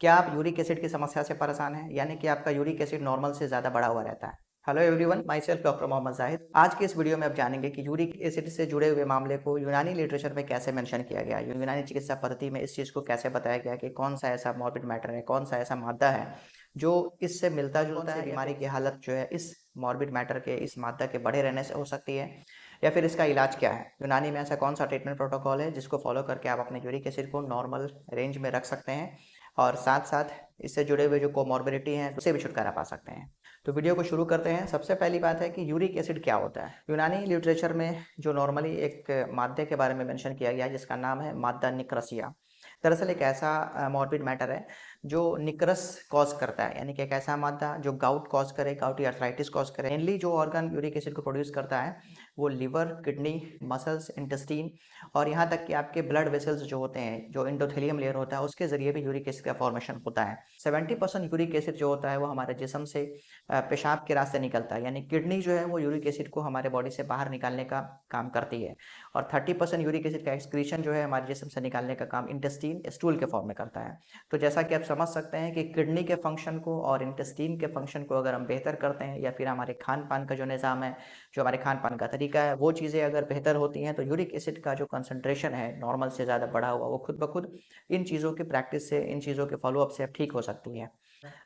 क्या आप uric acid की समस्या से परेशान हैं, यानी कि आपका यूरिक एसिड नॉर्मल से ज़्यादा बढ़ा हुआ रहता है? Hello everyone, myself doctor Mohammad Zahid. आज की इस वीडियो में आप जानेंगे कि यूरिक एसिड से जुड़े हुए मामले को यूनानी लिटरेचर में कैसे मेंशन किया गया है, यूनानी चिकित्सा पद्धति में इस चीज़ को कैसे बताया गया कि कौन सा ऐसा मॉर्बिड मैटर है, कौन सा ऐसा मादा है जो इससे मिलता जुलता है, बीमारी की हालत जो है इस मॉर्बिड मैटर के, इस मादा के बढ़े रहने से हो सकती है, या फिर इसका इलाज क्या है। यूनानी में ऐसा कौन सा ट्रीटमेंट प्रोटोकॉल है जिसको फॉलो करके आप अपने यूरिक एसिड को नॉर्मल रेंज में रख सकते हैं और साथ साथ इससे जुड़े हुए जो कोमॉर्बिडिटी हैं उससे भी छुटकारा पा सकते हैं। तो वीडियो को शुरू करते हैं। सबसे पहली बात है कि यूरिक एसिड क्या होता है। यूनानी लिटरेचर में जो नॉर्मली एक मादे के बारे में मेंशन किया गया है जिसका नाम है मादा निक्रसिया। दरअसल एक ऐसा मॉर्बिड मैटर है जो निक्रस कॉज करता है, यानी कि एक ऐसा मादा जो गाउट कॉज करे, गाउटी अर्थराइटिस कॉज करे। मेनली जो ऑर्गन यूरिक एसिड को प्रोड्यूस करता है वो लिवर, किडनी, मसल्स, इंटेस्टीन और यहाँ तक कि आपके ब्लड वेसल्स जो होते हैं, जो एंडोथेलियम लेयर होता है उसके जरिए भी यूरिक एसिड का फॉर्मेशन होता है। 70% यूरिक एसिड जो होता है वो हमारे जिस्म से पेशाब के रास्ते निकलता है, यानी किडनी जो है वो यूरिक एसिड को हमारे बॉडी से बाहर निकालने का काम करती है और 30% यूरिक एसिड का एक्सक्रीशन जो है हमारे जिस्म से निकालने का काम इंटेस्टीन, स्टूल के फॉर्म में करता है। तो जैसा कि आप समझ सकते हैं कि किडनी के फंक्शन को और इंटेस्टीन के फंक्शन को अगर हम बेहतर करते हैं, या फिर हमारे खान पान का जो निज़ाम है, जो हमारे खान पान का तरीका है, वो चीज़ें अगर बेहतर होती हैं तो यूरिक एसिड का जो कंसंट्रेशन है नॉर्मल से ज़्यादा बढ़ा हुआ वो खुद ब खुद इन चीज़ों की प्रैक्टिस से, इन चीज़ों के फॉलोअप से अब ठीक हो सकती है।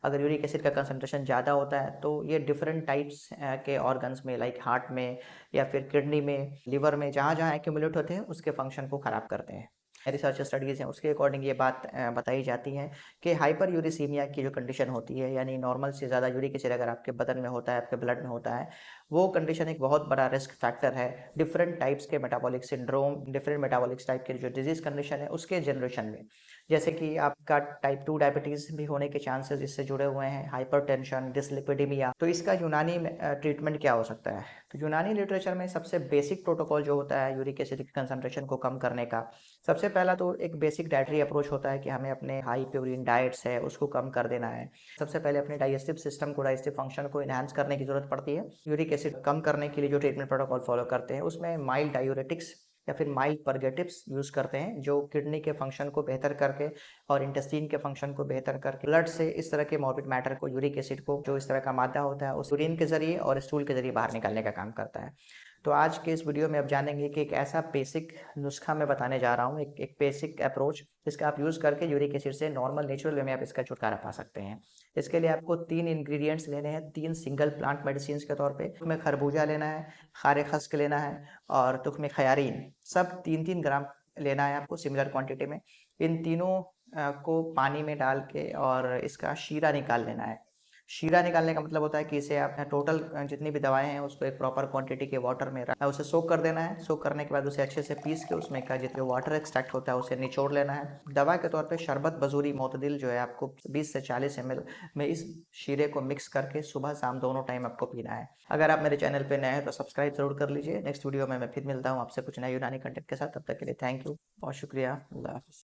अगर यूरिक एसिड का कंसंट्रेशन ज़्यादा होता है तो ये डिफरेंट टाइप्स के ऑर्गन्स में, लाइक हार्ट में या फिर किडनी में, लिवर में, जहाँ जहाँ एक्यूमुलेट होते हैं उसके फंक्शन को ख़राब करते हैं। रिसर्च स्टडीज़ हैं उसके अकॉर्डिंग ये बात बताई जाती है कि हाइपर यूरिसीमिया की जो कंडीशन होती है, यानी नॉर्मल से ज़्यादा यूरिक एसिड अगर आपके बदन में होता है, आपके ब्लड में होता है, वो कंडीशन एक बहुत बड़ा रिस्क फैक्टर है डिफरेंट टाइप्स के metabolic syndrome, different metabolic type के जो डिजीज कंडीशन है उसके जनरेशन में। जैसे कि आपका टाइप 2 डायबिटीज़ भी होने के चांसेस इससे जुड़े हुए हैं, हाइपरटेंशन, डिसलिपिडीमिया। तो इसका यूनानी में ट्रीटमेंट क्या हो सकता है? तो यूनानी लिटरेचर में सबसे बेसिक प्रोटोकॉल जो होता है यूरिक एसिड की कंसंट्रेशन को कम करने का, सबसे पहला तो एक बेसिक डाइटरी अप्रोच होता है कि हमें अपने हाई प्योरीन डाइट्स है उसको कम कर देना है। सबसे पहले अपने डाइजेस्टिव सिस्टम को, डाइजेस्टिव फंक्शन को इनहांस करने की जरूरत पड़ती है। यूरिक एसिड कम करने के लिए जो ट्रीटमेंट प्रोटोकॉल फॉलो करते हैं उसमें माइल्ड डायूरेटिक्स या फिर माइल्ड परगेटिव्स यूज़ करते हैं जो किडनी के फंक्शन को बेहतर करके और इंटेस्टीन के फंक्शन को बेहतर करके ब्लड से इस तरह के मॉर्बिड मैटर को, यूरिक एसिड को, जो इस तरह का मादा होता है उस यूरिन के जरिए और स्टूल के जरिए बाहर निकालने का काम करता है। तो आज के इस वीडियो में आप जानेंगे कि एक ऐसा बेसिक नुस्खा मैं बताने जा रहा हूँ, एक बेसिक अप्रोच जिसका आप यूज़ करके यूरिक एसिड से नॉर्मल नेचुरल वे में आप इसका छुटकारा पा सकते हैं। इसके लिए आपको 3 इंग्रेडिएंट्स लेने हैं, 3 सिंगल प्लांट मेडिसिन के तौर पे। तुम्हें खरबूजा लेना है, खारे खस्क लेना है और तुख्मे खयारीन, सब 3-3 ग्राम लेना है आपको सिमिलर क्वांटिटी में। इन तीनों को पानी में डाल के और इसका शीरा निकाल लेना है। शीरा निकालने का मतलब होता है कि इसे आप टोटल जितनी भी दवाएं हैं उसको एक प्रॉपर क्वांटिटी के वाटर में उसे सोक कर देना है। सोक करने के बाद उसे अच्छे से पीस के उसमें का जितना वाटर एक्सट्रैक्ट होता है उसे निचोड़ लेना है। दवा के तौर पे शरबत बजूरी मोतदिल जो है आपको 20 से 40 ml में इस शीरे को मिक्स करके सुबह शाम दोनों टाइम आपको पीना है। अगर आप मेरे चैनल पे नए हैं तो सब्सक्राइब जरूर कर लीजिए। नेक्स्ट वीडियो में मैं फिर मिलता हूँ आपसे कुछ नए यूनानी कंटेंट के साथ। तब तक के लिए थैंक यू, बहुत शुक्रिया, अल्लाह हाफिज़।